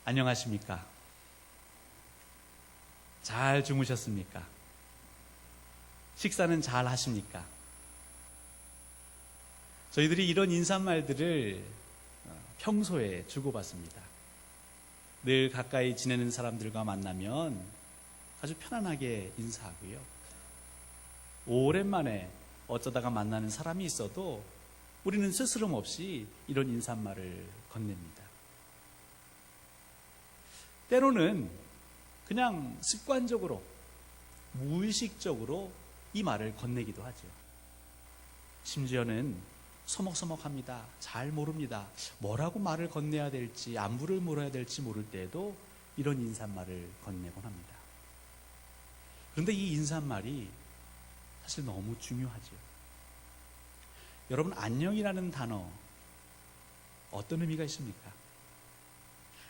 안녕하십니까? 잘 주무셨습니까? 식사는 잘 하십니까? 저희들이 이런 인사말들을 평소에 주고받습니다. 늘 가까이 지내는 사람들과 만나면 아주 편안하게 인사하고요. 오랜만에 어쩌다가 만나는 사람이 있어도 우리는 스스럼 없이 이런 인사말을 건넵니다. 때로는 그냥 습관적으로, 무의식적으로 이 말을 건네기도 하죠. 심지어는 서먹서먹합니다. 잘 모릅니다. 뭐라고 말을 건네야 될지, 안부를 물어야 될지 모를 때에도 이런 인사말을 건네곤 합니다. 그런데 이 인사말이 사실 너무 중요하죠. 여러분, 안녕이라는 단어 어떤 의미가 있습니까?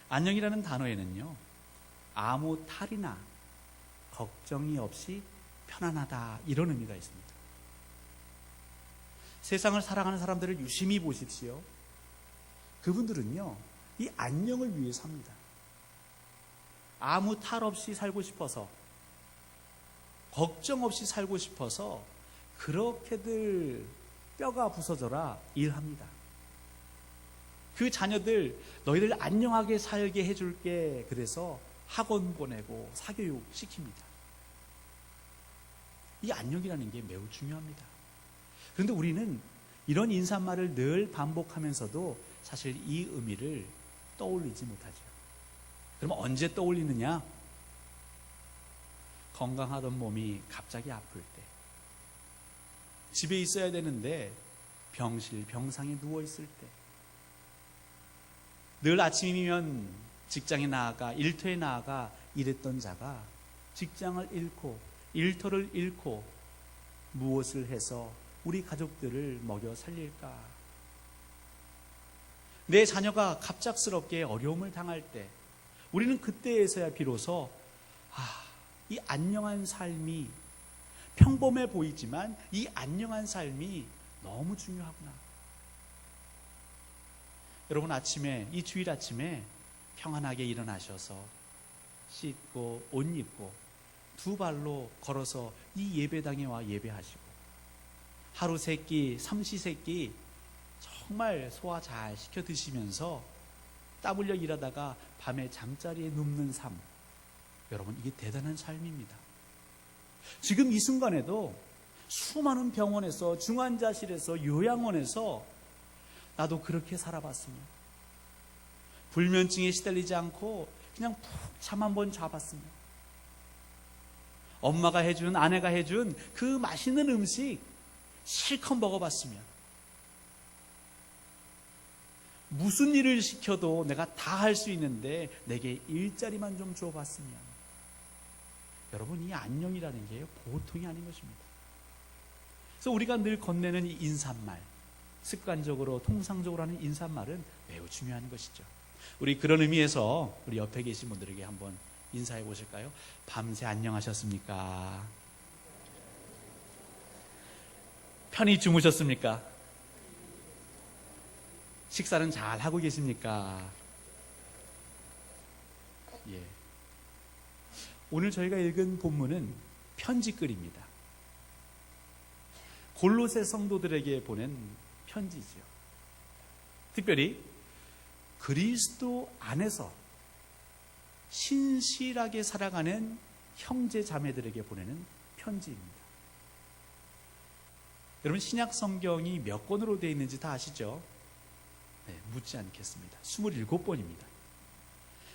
안녕이라는 단어에는요, 아무 탈이나 걱정이 없이 편안하다, 이런 의미가 있습니다. 세상을 살아가는 사람들을 유심히 보십시오. 그분들은요, 이 안녕을 위해 삽니다. 아무 탈 없이 살고 싶어서, 걱정 없이 살고 싶어서 그렇게들 뼈가 부서져라 일합니다. 그 자녀들 너희들 안녕하게 살게 해줄게, 그래서 학원 보내고 사교육 시킵니다. 이 안녕이라는 게 매우 중요합니다. 그런데 우리는 이런 인사말을 늘 반복하면서도 사실 이 의미를 떠올리지 못하죠. 그러면 언제 떠올리느냐? 건강하던 몸이 갑자기 아플 때, 집에 있어야 되는데 병실, 병상에 누워있을 때, 늘 아침이면 직장에 나아가, 일터에 나아가 일했던 자가 직장을 잃고 일터를 잃고 무엇을 해서 우리 가족들을 먹여 살릴까? 내 자녀가 갑작스럽게 어려움을 당할 때, 우리는 그때에서야 비로소 이 안녕한 삶이, 평범해 보이지만 이 안녕한 삶이 너무 중요하구나. 여러분, 아침에, 이 주일 아침에 평안하게 일어나셔서 씻고 옷 입고 두 발로 걸어서 이 예배당에 와 예배하시고, 하루 세 끼, 삼시 세끼 정말 소화 잘 시켜 드시면서 땀 흘려 일하다가 밤에 잠자리에 눕는 삶, 여러분, 이게 대단한 삶입니다. 지금 이 순간에도 수많은 병원에서, 중환자실에서, 요양원에서 나도 그렇게 살아봤으면, 불면증에 시달리지 않고 그냥 푹 잠 한번 자봤으면, 엄마가 해준, 아내가 해준 그 맛있는 음식 실컷 먹어봤으면, 무슨 일을 시켜도 내가 다 할 수 있는데 내게 일자리만 좀 줘봤으면. 여러분, 이 안녕이라는 게 보통이 아닌 것입니다. 그래서 우리가 늘 건네는 이 인사말, 습관적으로 통상적으로 하는 인사말은 매우 중요한 것이죠. 우리 그런 의미에서 우리 옆에 계신 분들에게 한번 인사해 보실까요? 밤새 안녕하셨습니까? 편히 주무셨습니까? 식사는 잘 하고 계십니까? 예. 오늘 저희가 읽은 본문은 편지글입니다. 골로새 성도들에게 보낸 편지죠. 특별히 그리스도 안에서 신실하게 살아가는 형제 자매들에게 보내는 편지입니다. 여러분, 신약 성경이 몇 권으로 되어 있는지 다 아시죠? 네, 묻지 않겠습니다. 27권입니다.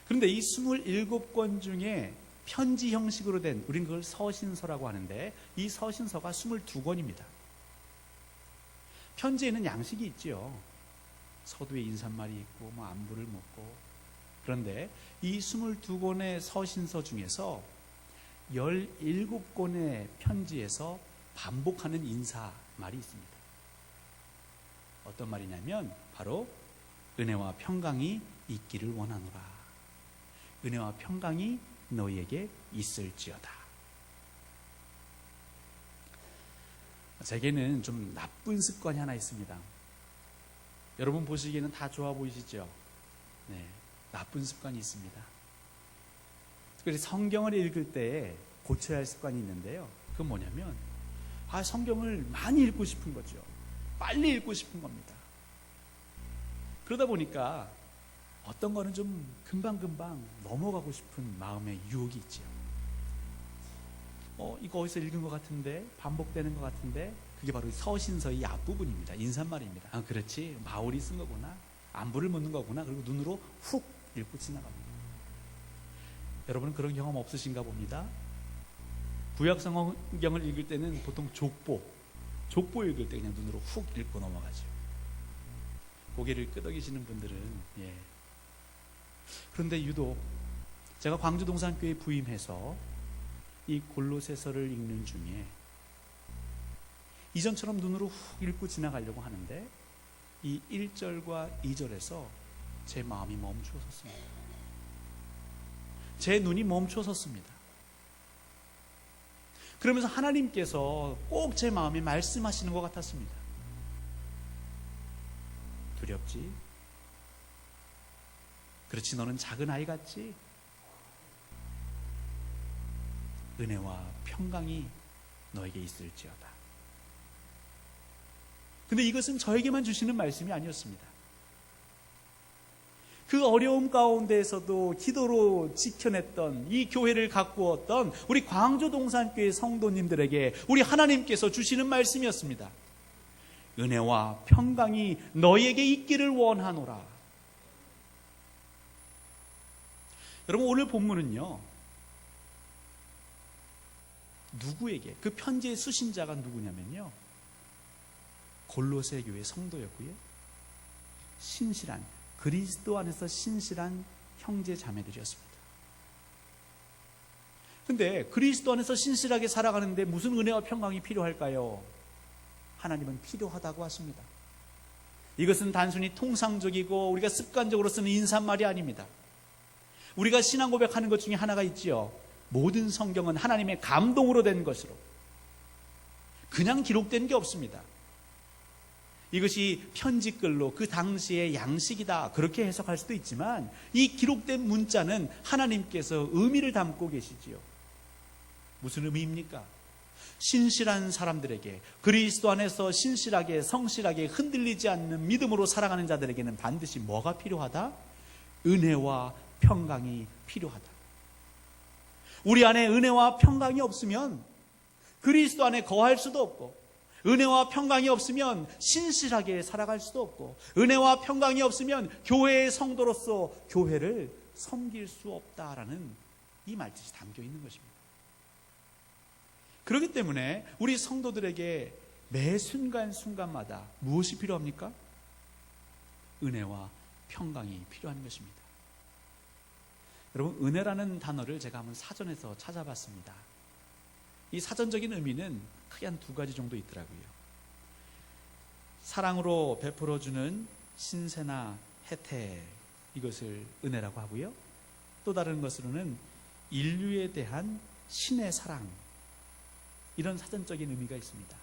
그런데 이 27권 중에 편지 형식으로 된, 우린 그걸 서신서라고 하는데, 이 서신서가 22권입니다. 편지에는 양식이 있죠. 서두에 인사말이 있고 안부를 묻고. 그런데 이 22권의 서신서 중에서 17권의 편지에서 반복하는 인사말이 있습니다. 어떤 말이냐면 바로 은혜와 평강이 있기를 원하노라. 은혜와 평강이 너희에게 있을지어다. 제게는 좀 나쁜 습관이 하나 있습니다. 여러분 보시기에는 다 좋아 보이시죠? 네. 나쁜 습관이 있습니다. 그래서 성경을 읽을 때 고쳐야 할 습관이 있는데요. 그건 뭐냐면 성경을 많이 읽고 싶은 거죠. 빨리 읽고 싶은 겁니다. 그러다 보니까 어떤 거는 좀 금방금방 넘어가고 싶은 마음의 유혹이 있지요. 이거 어디서 읽은 것 같은데, 반복되는 것 같은데, 그게 바로 서신서의 앞부분입니다. 인사말입니다. 그렇지, 바울이 쓴 거구나, 안부를 묻는 거구나. 그리고 눈으로 훅 읽고 지나갑니다. 여러분은 그런 경험 없으신가 봅니다. 구약 성경을 읽을 때는 보통 족보 읽을 때 그냥 눈으로 훅 읽고 넘어가죠. 고개를 끄덕이시는 분들은 그런데 유독 제가 광주 동산교회 부임해서 이 골로새서를 읽는 중에 이전처럼 눈으로 훅 읽고 지나가려고 하는데 이 1절과 2절에서 제 마음이 멈추었습니다. 제 눈이 멈추었습니다. 그러면서 하나님께서 꼭 제 마음에 말씀하시는 것 같았습니다. 두렵지? 그렇지, 너는 작은 아이 같지? 은혜와 평강이 너에게 있을지어다. 근데 이것은 저에게만 주시는 말씀이 아니었습니다. 그 어려움 가운데에서도 기도로 지켜냈던 이 교회를 가꾸었던 우리 광주 동산교회 성도님들에게 우리 하나님께서 주시는 말씀이었습니다. 은혜와 평강이 너희에게 있기를 원하노라. 여러분, 오늘 본문은요, 누구에게, 그 편지의 수신자가 누구냐면요, 골로새 교회 성도였고요, 신실한, 그리스도 안에서 신실한 형제 자매들이었습니다. 근데 그리스도 안에서 신실하게 살아가는데 무슨 은혜와 평강이 필요할까요? 하나님은 필요하다고 하십니다. 이것은 단순히 통상적이고 우리가 습관적으로 쓰는 인사말이 아닙니다. 우리가 신앙 고백하는 것 중에 하나가 있지요. 모든 성경은 하나님의 감동으로 된 것으로, 그냥 기록된 게 없습니다. 이것이 편지글로 그 당시의 양식이다, 그렇게 해석할 수도 있지만 이 기록된 문자는 하나님께서 의미를 담고 계시지요. 무슨 의미입니까? 신실한 사람들에게, 그리스도 안에서 신실하게 성실하게 흔들리지 않는 믿음으로 살아가는 자들에게는 반드시 뭐가 필요하다? 은혜와 평강이 필요하다. 우리 안에 은혜와 평강이 없으면 그리스도 안에 거할 수도 없고, 은혜와 평강이 없으면 신실하게 살아갈 수도 없고, 은혜와 평강이 없으면 교회의 성도로서 교회를 섬길 수 없다라는 이 말뜻이 담겨 있는 것입니다. 그렇기 때문에 우리 성도들에게 매 순간순간마다 무엇이 필요합니까? 은혜와 평강이 필요한 것입니다. 여러분, 은혜라는 단어를 제가 한번 사전에서 찾아봤습니다. 이 사전적인 의미는 크게 한 두 가지 정도 있더라고요. 사랑으로 베풀어주는 신세나 혜택, 이것을 은혜라고 하고요. 또 다른 것으로는 인류에 대한 신의 사랑, 이런 사전적인 의미가 있습니다.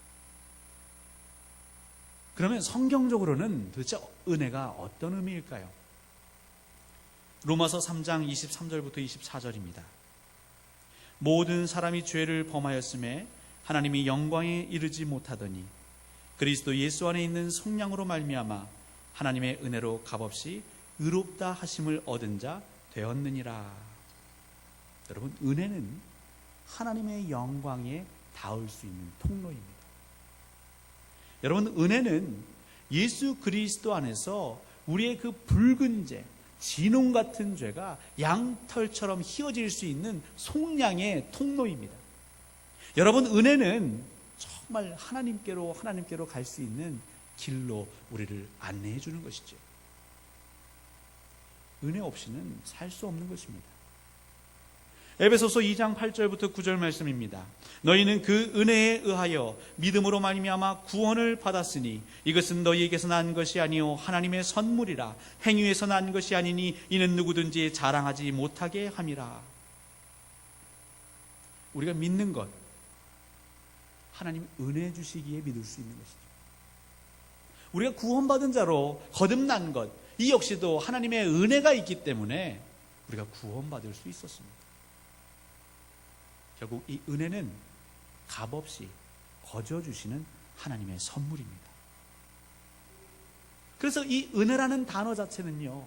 그러면 성경적으로는 도대체 은혜가 어떤 의미일까요? 로마서 3장 23절부터 24절입니다. 모든 사람이 죄를 범하였음에 하나님이 영광에 이르지 못하더니 그리스도 예수 안에 있는 성령으로 말미암아 하나님의 은혜로 값없이 의롭다 하심을 얻은 자 되었느니라. 여러분, 은혜는 하나님의 영광에 닿을 수 있는 통로입니다. 여러분, 은혜는 예수 그리스도 안에서 우리의 그 붉은 죄, 진홍 같은 죄가 양털처럼 휘어질 수 있는 속량의 통로입니다. 여러분, 은혜는 정말 하나님께로 갈 수 있는 길로 우리를 안내해 주는 것이죠. 은혜 없이는 살 수 없는 것입니다. 에베소서 2장 8절부터 9절 말씀입니다. 너희는 그 은혜에 의하여 믿음으로 말미암아 구원을 받았으니 이것은 너희에게서 난 것이 아니요 하나님의 선물이라. 행위에서 난 것이 아니니 이는 누구든지 자랑하지 못하게 함이라. 우리가 믿는 것, 하나님 은혜 주시기에 믿을 수 있는 것이죠. 우리가 구원받은 자로 거듭난 것, 이 역시도 하나님의 은혜가 있기 때문에 우리가 구원받을 수 있었습니다. 결국 이 은혜는 값없이 거저 주시는 하나님의 선물입니다. 그래서 이 은혜라는 단어 자체는요,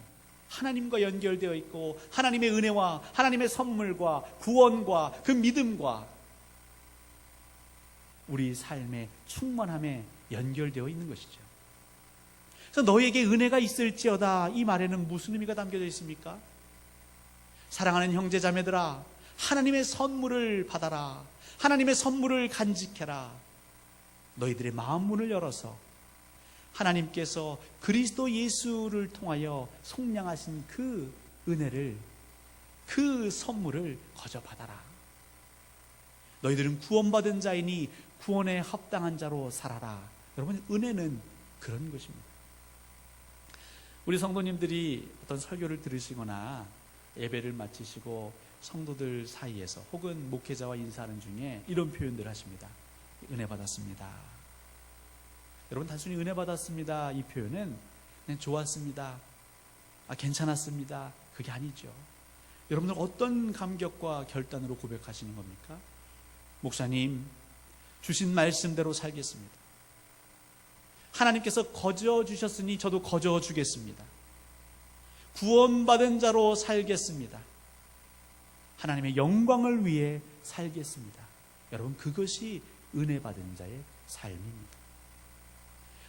하나님과 연결되어 있고 하나님의 은혜와 하나님의 선물과 구원과 그 믿음과 우리 삶의 충만함에 연결되어 있는 것이죠. 그래서 너희에게 은혜가 있을지어다, 이 말에는 무슨 의미가 담겨져 있습니까? 사랑하는 형제 자매들아, 하나님의 선물을 받아라. 하나님의 선물을 간직해라. 너희들의 마음 문을 열어서 하나님께서 그리스도 예수를 통하여 속량하신 그 은혜를, 그 선물을 거저 받아라. 너희들은 구원받은 자이니 구원에 합당한 자로 살아라. 여러분, 은혜는 그런 것입니다. 우리 성도님들이 어떤 설교를 들으시거나 예배를 마치시고 성도들 사이에서 혹은 목회자와 인사하는 중에 이런 표현들 하십니다. 은혜 받았습니다. 여러분, 단순히 은혜 받았습니다 이 표현은 그냥 좋았습니다, 괜찮았습니다, 그게 아니죠. 여러분들 어떤 감격과 결단으로 고백하시는 겁니까? 목사님, 주신 말씀대로 살겠습니다. 하나님께서 거저 주셨으니 저도 거저 주겠습니다. 구원받은 자로 살겠습니다. 하나님의 영광을 위해 살겠습니다. 여러분, 그것이 은혜 받은 자의 삶입니다.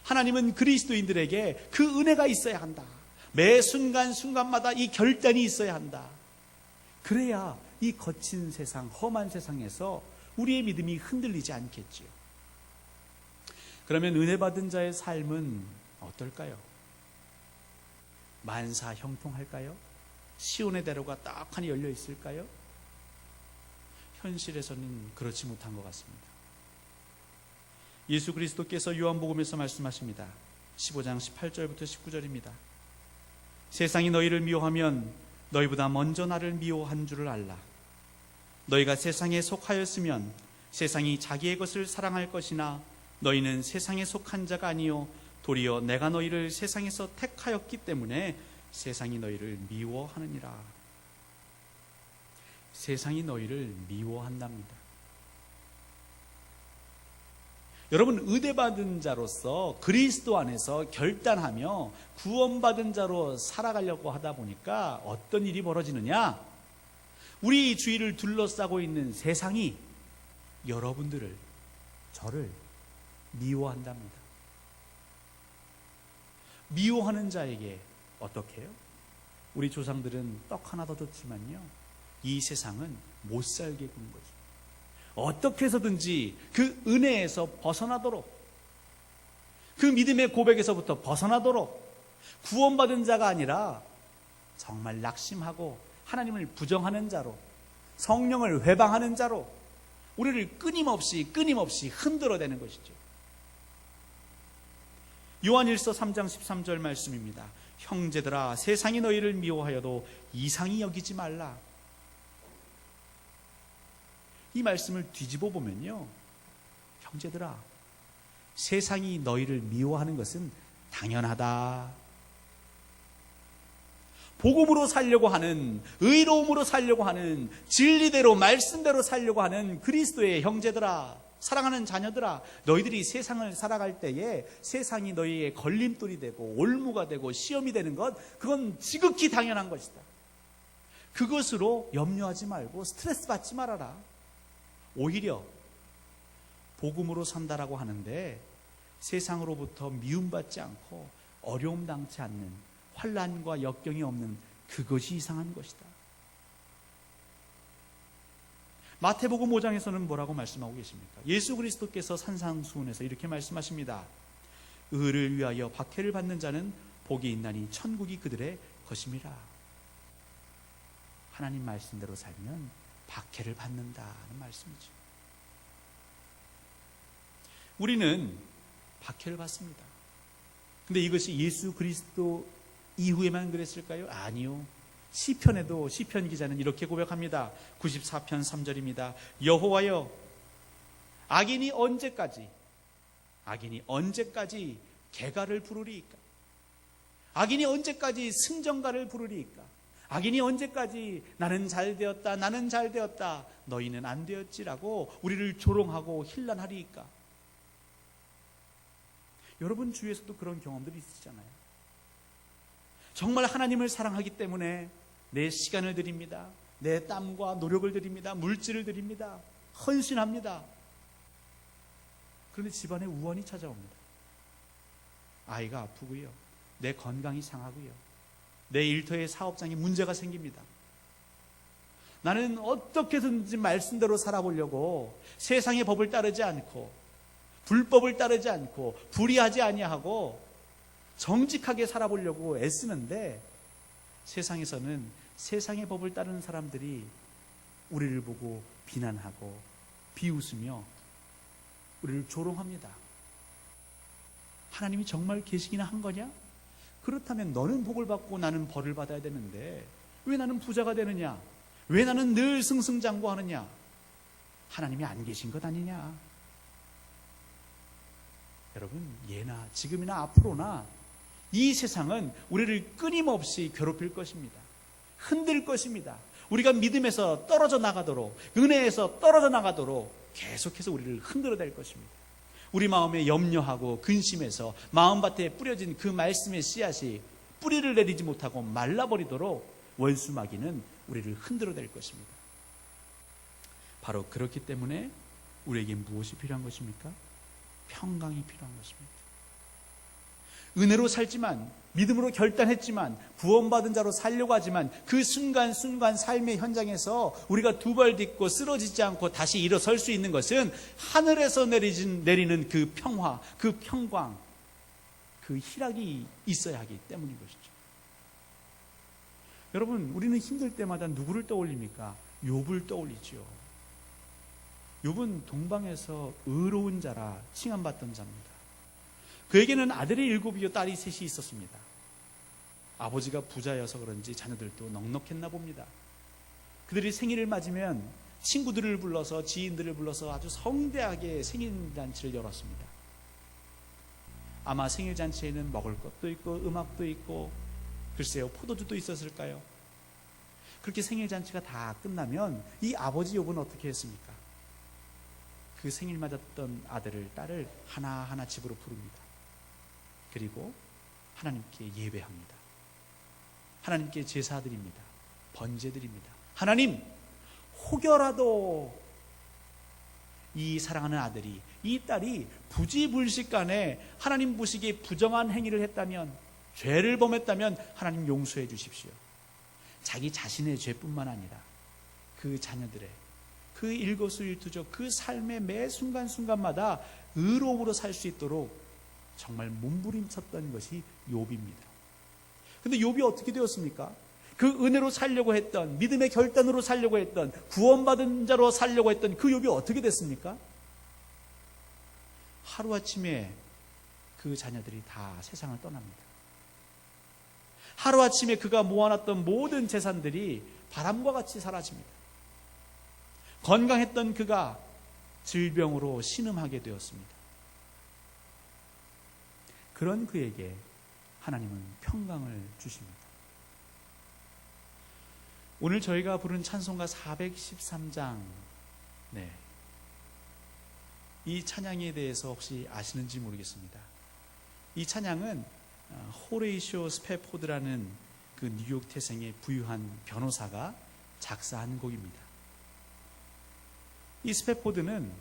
하나님은 그리스도인들에게 그 은혜가 있어야 한다. 매 순간순간마다 이 결단이 있어야 한다. 그래야 이 거친 세상, 험한 세상에서 우리의 믿음이 흔들리지 않겠지요. 그러면 은혜 받은 자의 삶은 어떨까요? 만사 형통할까요? 시온의 대로가 딱하니 열려 있을까요? 현실에서는 그렇지 못한 것 같습니다. 예수 그리스도께서 요한복음에서 말씀하십니다. 15장 18절부터 19절입니다. 세상이 너희를 미워하면 너희보다 먼저 나를 미워한 줄을 알라. 너희가 세상에 속하였으면 세상이 자기의 것을 사랑할 것이나 너희는 세상에 속한 자가 아니요 도리어 내가 너희를 세상에서 택하였기 때문에 세상이 너희를 미워하느니라. 세상이 너희를 미워한답니다. 여러분, 의대받은 자로서 그리스도 안에서 결단하며 구원받은 자로 살아가려고 하다 보니까 어떤 일이 벌어지느냐? 우리 주위를 둘러싸고 있는 세상이 여러분들을, 저를 미워한답니다. 미워하는 자에게 어떻게 해요? 우리 조상들은 떡 하나 더 줬지만요, 이 세상은 못 살게 군 거죠. 어떻게 해서든지 그 은혜에서 벗어나도록, 그 믿음의 고백에서부터 벗어나도록, 구원받은 자가 아니라 정말 낙심하고 하나님을 부정하는 자로, 성령을 회방하는 자로 우리를 끊임없이 흔들어대는 것이죠. 요한일서 3장 13절 말씀입니다. 형제들아, 세상이 너희를 미워하여도 이상히 여기지 말라. 이 말씀을 뒤집어 보면요, 형제들아, 세상이 너희를 미워하는 것은 당연하다. 복음으로 살려고 하는, 의로움으로 살려고 하는, 진리대로 말씀대로 살려고 하는 그리스도의 형제들아, 사랑하는 자녀들아, 너희들이 세상을 살아갈 때에 세상이 너희의 걸림돌이 되고 올무가 되고 시험이 되는 것, 그건 지극히 당연한 것이다. 그것으로 염려하지 말고 스트레스 받지 말아라. 오히려 복음으로 산다라고 하는데 세상으로부터 미움받지 않고 어려움 당치 않는, 환난과 역경이 없는 그것이 이상한 것이다. 마태복음 5장에서는 뭐라고 말씀하고 계십니까? 예수 그리스도께서 산상수훈에서 이렇게 말씀하십니다. 의를 위하여 박해를 받는 자는 복이 있나니 천국이 그들의 것임이라. 하나님 말씀대로 살면 박해를 받는다는 말씀이죠. 우리는 박해를 받습니다. 근데 이것이 예수 그리스도 이후에만 그랬을까요? 아니요. 시편에도 시편 기자는 이렇게 고백합니다. 94편 3절입니다. 여호와여, 악인이 언제까지 개가를 부르리이까? 악인이 언제까지 승전가를 부르리이까? 악인이 언제까지 나는 잘 되었다, 나는 잘 되었다, 너희는 안 되었지라고 우리를 조롱하고 힐난하리이까? 여러분 주위에서도 그런 경험들이 있으시잖아요. 정말 하나님을 사랑하기 때문에 내 시간을 드립니다. 내 땀과 노력을 드립니다. 물질을 드립니다. 헌신합니다. 그런데 집안에 우환이 찾아옵니다. 아이가 아프고요. 내 건강이 상하고요. 내 일터의 사업장에 문제가 생깁니다. 나는 어떻게든지 말씀대로 살아보려고 세상의 법을 따르지 않고 불법을 따르지 않고 불의하지 아니하고 정직하게 살아보려고 애쓰는데 세상에서는 세상의 법을 따르는 사람들이 우리를 보고 비난하고 비웃으며 우리를 조롱합니다. 하나님이 정말 계시기나 한 거냐? 그렇다면 너는 복을 받고 나는 벌을 받아야 되는데 왜 나는 부자가 되느냐? 왜 나는 늘 승승장구하느냐? 하나님이 안 계신 것 아니냐? 여러분, 예나 지금이나 앞으로나 이 세상은 우리를 끊임없이 괴롭힐 것입니다. 흔들 것입니다. 우리가 믿음에서 떨어져 나가도록, 은혜에서 떨어져 나가도록 계속해서 우리를 흔들어 댈 것입니다. 우리 마음에 염려하고 근심해서 마음밭에 뿌려진 그 말씀의 씨앗이 뿌리를 내리지 못하고 말라버리도록 원수마귀는 우리를 흔들어 댈 것입니다. 바로 그렇기 때문에 우리에게 무엇이 필요한 것입니까? 평강이 필요한 것입니다. 은혜로 살지만, 믿음으로 결단했지만, 구원받은 자로 살려고 하지만 그 순간순간 삶의 현장에서 우리가 두 발 딛고 쓰러지지 않고 다시 일어설 수 있는 것은 하늘에서 내리는 그 평화, 그 평강, 그 희락이 있어야 하기 때문인 것이죠. 여러분, 우리는 힘들 때마다 누구를 떠올립니까? 욥을 떠올리지요. 욥은 동방에서 의로운 자라 칭함받던 자입니다. 그에게는 아들이 7이요 딸이 3이 있었습니다. 아버지가 부자여서 그런지 자녀들도 넉넉했나 봅니다. 그들이 생일을 맞으면 친구들을 불러서, 지인들을 불러서 아주 성대하게 생일잔치를 열었습니다. 아마 생일잔치에는 먹을 것도 있고 음악도 있고 글쎄요, 포도주도 있었을까요? 그렇게 생일잔치가 다 끝나면 이 아버지 욥은 어떻게 했습니까? 그 생일 맞았던 아들을, 딸을 하나하나 집으로 부릅니다. 그리고 하나님께 예배합니다. 하나님께 제사드립니다. 번제드립니다. 하나님, 혹여라도 이 사랑하는 아들이, 이 딸이 부지불식간에 하나님 보시기에 부정한 행위를 했다면, 죄를 범했다면 하나님 용서해 주십시오. 자기 자신의 죄뿐만 아니라 그 자녀들의 그 일거수일투족 그 삶의 매 순간순간마다 의로움으로 살 수 있도록 정말 몸부림쳤던 것이 욥입니다. 그런데 욥이 어떻게 되었습니까? 그 은혜로 살려고 했던, 믿음의 결단으로 살려고 했던, 구원받은 자로 살려고 했던 그 욥이 어떻게 됐습니까? 하루아침에 그 자녀들이 다 세상을 떠납니다. 하루아침에 그가 모아놨던 모든 재산들이 바람과 같이 사라집니다. 건강했던 그가 질병으로 신음하게 되었습니다. 그런 그에게 하나님은 평강을 주십니다. 오늘 저희가 부른 찬송가 413장, 이 찬양에 대해서 혹시 아시는지 모르겠습니다. 이 찬양은 호레이쇼 스패포드라는 그 뉴욕 태생의 부유한 변호사가 작사한 곡입니다. 이 스패포드는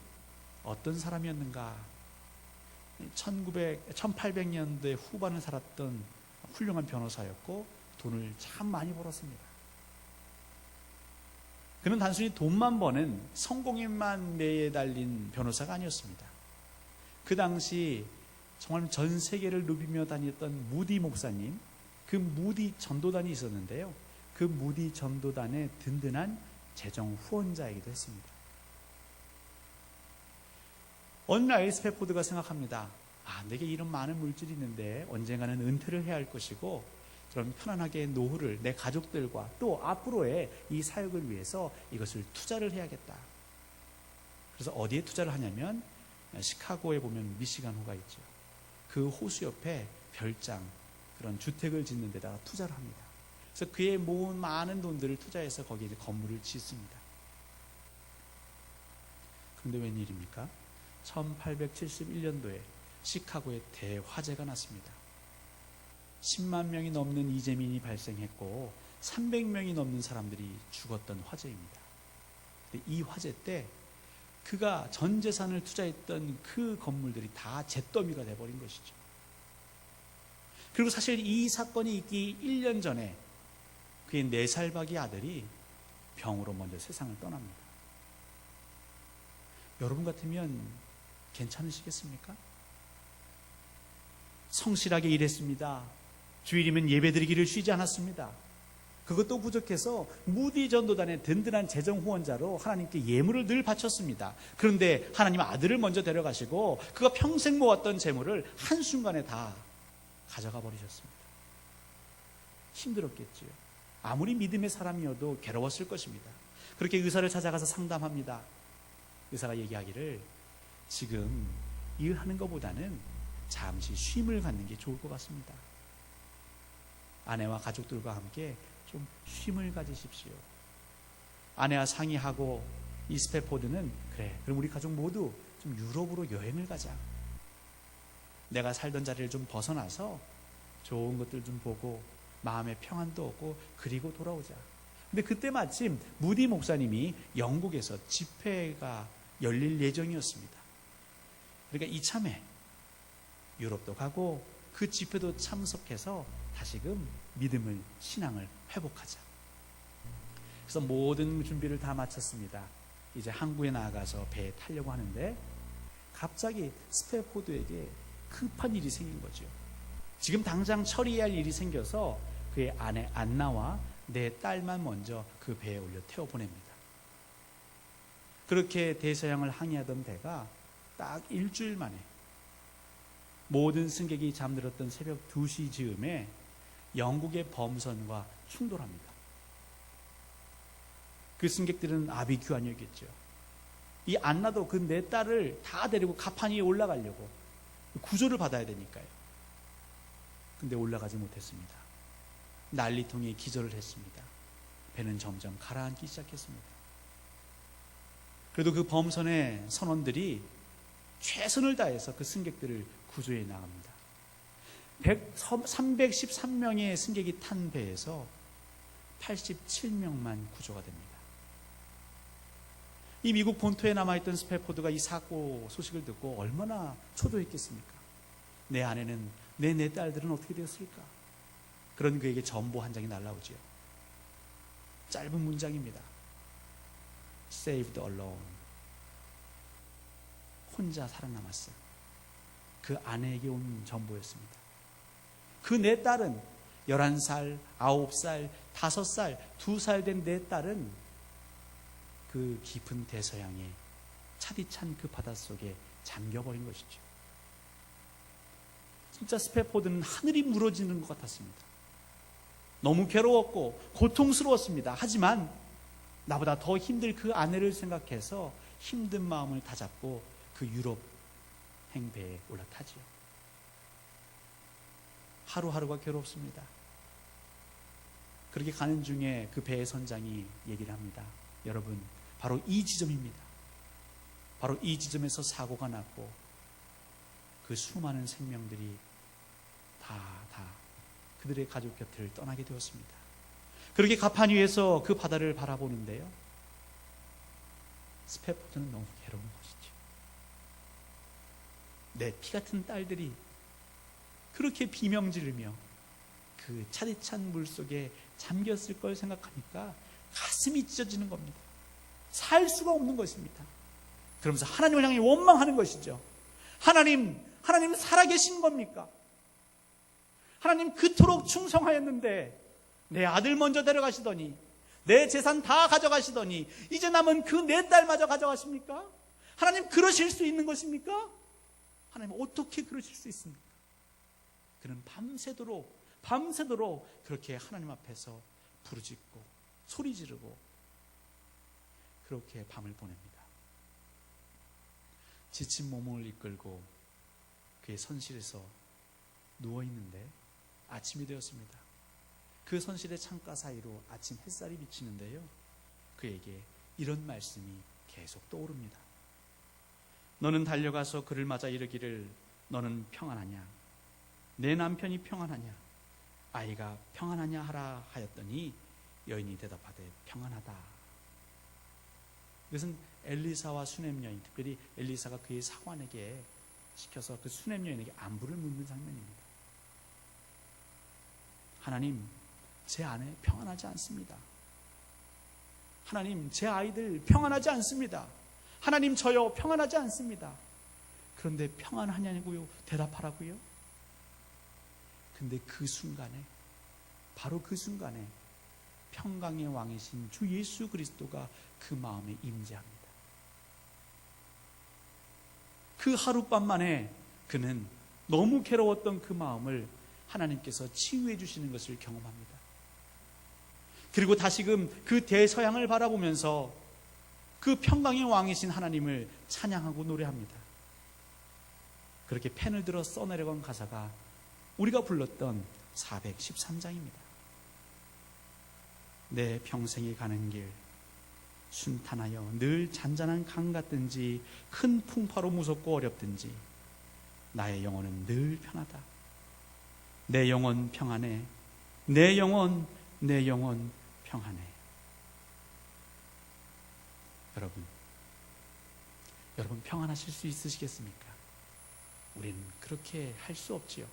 어떤 사람이었는가? 1800년대 후반을 살았던 훌륭한 변호사였고 돈을 참 많이 벌었습니다. 그는 단순히 돈만 버는 성공에만 매달린 변호사가 아니었습니다. 그 당시 정말 전 세계를 누비며 다녔던 무디 목사님, 그 무디 전도단이 있었는데요. 그 무디 전도단의 든든한 재정 후원자이기도 했습니다. 어느 날 스패포드가 생각합니다. 내게 이런 많은 물질이 있는데 언젠가는 은퇴를 해야 할 것이고 그럼 편안하게 노후를 내 가족들과 또 앞으로의 이 사역을 위해서 이것을 투자를 해야겠다. 그래서 어디에 투자를 하냐면 시카고에 보면 미시간 호가 있죠. 그 호수 옆에 별장, 그런 주택을 짓는 데다가 투자를 합니다. 그래서 그의 모은 많은 돈들을 투자해서 거기에 이제 건물을 짓습니다. 그런데 웬일입니까? 1871년도에 시카고에 대화재가 났습니다. 10만 명이 넘는 이재민이 발생했고 300명이 넘는 사람들이 죽었던 화재입니다. 근데 이 화재 때 그가 전 재산을 투자했던 그 건물들이 다 잿더미가 돼버린 것이죠. 그리고 사실 이 사건이 있기 1년 전에 그의 4살 박이 아들이 병으로 먼저 세상을 떠납니다. 여러분 같으면 괜찮으시겠습니까? 성실하게 일했습니다. 주일이면 예배드리기를 쉬지 않았습니다. 그것도 부족해서 무디 전도단의 든든한 재정 후원자로 하나님께 예물을 늘 바쳤습니다. 그런데 하나님 아들을 먼저 데려가시고 그가 평생 모았던 재물을 한순간에 다 가져가 버리셨습니다. 힘들었겠지요. 아무리 믿음의 사람이어도 괴로웠을 것입니다. 그렇게 의사를 찾아가서 상담합니다. 의사가 얘기하기를 지금 일하는 것보다는 잠시 쉼을 갖는 게 좋을 것 같습니다. 아내와 가족들과 함께 좀 쉼을 가지십시오. 아내와 상의하고 이 스패포드는 그래, 그럼 우리 가족 모두 좀 유럽으로 여행을 가자. 내가 살던 자리를 좀 벗어나서 좋은 것들 좀 보고 마음의 평안도 얻고 그리고 돌아오자. 근데 그때 마침 무디 목사님이 영국에서 집회가 열릴 예정이었습니다. 그러니까 이참에 유럽도 가고 그 집회도 참석해서 다시금 믿음을, 신앙을 회복하자. 그래서 모든 준비를 다 마쳤습니다. 이제 항구에 나아가서 배에 타려고 하는데 갑자기 스패포드에게 급한 일이 생긴 거죠. 지금 당장 처리해야 할 일이 생겨서 그의 아내 안나와 4딸만 먼저 그 배에 올려 태워보냅니다. 그렇게 대서양을 항해하던 배가 딱 일주일 만에 모든 승객이 잠들었던 새벽 2시 즈음에 영국의 범선과 충돌합니다. 그 승객들은 아비규환이었겠죠. 이 안나도 그 4딸을 다 데리고 갑판 위에 올라가려고 구조를 받아야 되니까요. 근데 올라가지 못했습니다. 난리통에 기절을 했습니다. 배는 점점 가라앉기 시작했습니다. 그래도 그 범선의 선원들이 최선을 다해서 그 승객들을 구조해 나갑니다. 313명의 승객이 탄 배에서 87명만 구조가 됩니다. 이 미국 본토에 남아있던 스패포드가 이 사고 소식을 듣고 얼마나 초조했겠습니까? 내 아내는, 내 4딸들은 어떻게 되었을까? 그런 그에게 전보 한 장이 날라오지요. 짧은 문장입니다. Saved alone. 혼자 살아남았어. 그 아내에게 온 전보였습니다. 그 4딸은 11살, 9살, 5살, 2살 된 4딸은 그 깊은 대서양에 차디찬 그 바닷속에 잠겨버린 것이죠. 진짜 스패포드는 하늘이 무너지는 것 같았습니다. 너무 괴로웠고 고통스러웠습니다. 하지만 나보다 더 힘들 그 아내를 생각해서 힘든 마음을 다잡고 그 유럽 행배에 올라타지요. 하루하루가 괴롭습니다. 그렇게 가는 중에 그 배의 선장이 얘기를 합니다. 여러분, 바로 이 지점입니다. 바로 이 지점에서 사고가 났고 그 수많은 생명들이 다 그들의 가족 곁을 떠나게 되었습니다. 그렇게 갑판 위에서 그 바다를 바라보는데요, 스패포드는 너무 괴로운 것이죠. 내 피 같은 딸들이 그렇게 비명 지르며 그 차디찬 물속에 잠겼을 걸 생각하니까 가슴이 찢어지는 겁니다. 살 수가 없는 것입니다. 그러면서 하나님을 향해 원망하는 것이죠. 하나님 살아계신 겁니까? 하나님 그토록 충성하였는데 내 아들 먼저 데려가시더니 내 재산 다 가져가시더니 이제 남은 그 4딸마저 가져가십니까? 하나님 그러실 수 있는 것입니까? 하나님 어떻게 그러실 수 있습니까? 그는 밤새도록 그렇게 하나님 앞에서 부르짖고 소리 지르고 그렇게 밤을 보냅니다. 지친 몸을 이끌고 그의 선실에서 누워있는데 아침이 되었습니다. 그 선실의 창가 사이로 아침 햇살이 비치는데요, 그에게 이런 말씀이 계속 떠오릅니다. 너는 달려가서 그를 맞아 이르기를 너는 평안하냐? 내 남편이 평안하냐? 아이가 평안하냐 하라 하였더니 여인이 대답하되 평안하다. 이것은 엘리사와 수냄 여인, 특별히 엘리사가 그의 사관에게 시켜서 그 수냄 여인에게 안부를 묻는 장면입니다. 하나님, 제 아내 평안하지 않습니다. 하나님, 제 아이들 평안하지 않습니다. 하나님, 저요 평안하지 않습니다. 그런데 평안하냐고요? 대답하라고요? 근데 그 순간에, 바로 그 순간에 평강의 왕이신 주 예수 그리스도가 그 마음에 임재합니다. 그 하룻밤 만에 그는 너무 괴로웠던 그 마음을 하나님께서 치유해 주시는 것을 경험합니다. 그리고 다시금 그 대서양을 바라보면서 그 평강의 왕이신 하나님을 찬양하고 노래합니다. 그렇게 펜을 들어 써내려간 가사가 우리가 불렀던 413장입니다. 내 평생에 가는 길 순탄하여 늘 잔잔한 강 같든지 큰 풍파로 무섭고 어렵든지 나의 영혼은 늘 편하다. 내 영혼 평안해. 내 영혼 평안해. 여러분 평안하실 수 있으시겠습니까? 우리는 그렇게 할 수 없지요.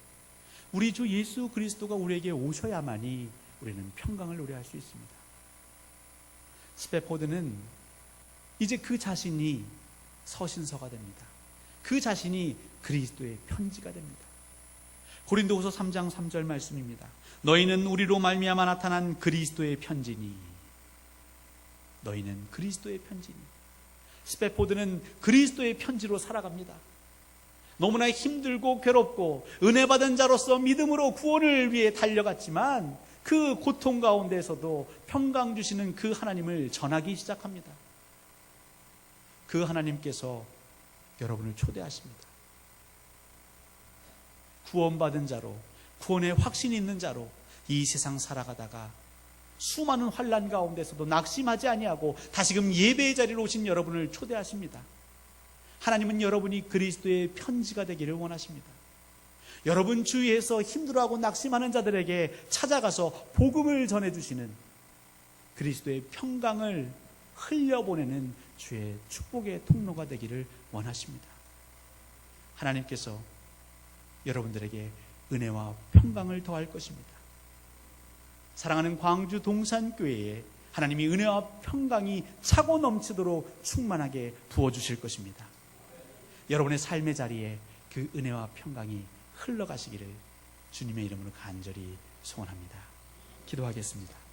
우리 주 예수 그리스도가 우리에게 오셔야만이 우리는 평강을 노래할 수 있습니다. 스페포드는 이제 그 자신이 서신서가 됩니다. 그 자신이 그리스도의 편지가 됩니다. 고린도후서 3장 3절 말씀입니다. 너희는 우리로 말미암아 나타난 그리스도의 편지니. 너희는 그리스도의 편지니. 스페포드는 그리스도의 편지로 살아갑니다. 너무나 힘들고 괴롭고 은혜 받은 자로서 믿음으로 구원을 위해 달려갔지만 그 고통 가운데서도 평강 주시는 그 하나님을 전하기 시작합니다. 그 하나님께서 여러분을 초대하십니다. 구원받은 자로, 구원의 확신이 있는 자로 이 세상 살아가다가 수많은 환난 가운데서도 낙심하지 아니하고 다시금 예배의 자리로 오신 여러분을 초대하십니다. 하나님은 여러분이 그리스도의 편지가 되기를 원하십니다. 여러분 주위에서 힘들어하고 낙심하는 자들에게 찾아가서 복음을 전해주시는 그리스도의 평강을 흘려보내는 주의 축복의 통로가 되기를 원하십니다. 하나님께서 여러분들에게 은혜와 평강을 더할 것입니다. 사랑하는 광주 동산교회에 하나님이 은혜와 평강이 차고 넘치도록 충만하게 부어주실 것입니다. 여러분의 삶의 자리에 그 은혜와 평강이 흘러가시기를 주님의 이름으로 간절히 소원합니다. 기도하겠습니다.